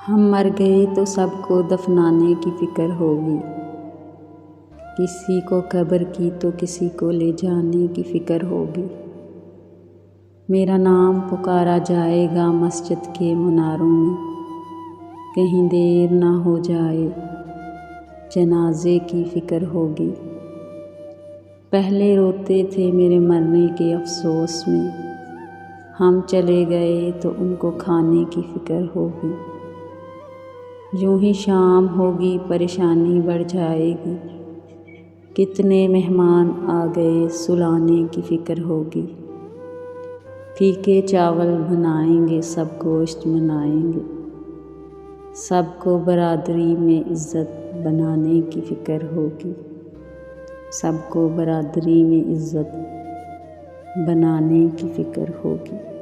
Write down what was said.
हम मर गए तो सबको दफनाने की फ़िक्र होगी। किसी को कब्र की तो किसी को ले जाने की फ़िक्र होगी। मेरा नाम पुकारा जाएगा मस्जिद के मुनारों में, कहीं देर ना हो जाए जनाजे की फ़िक्र होगी। पहले रोते थे मेरे मरने के अफसोस में, हम चले गए तो उनको खाने की फ़िक्र होगी। यूं ही शाम होगी परेशानी बढ़ जाएगी, कितने मेहमान आ गए सुलाने की फ़िक्र होगी। फीके चावल बनाएंगे सब गोश्त मनाएंगे, सबको बरादरी में इज़्ज़त बनाने की फ़िक्र होगी। सबको बरादरी में इज़्ज़त बनाने की फ़िक्र होगी।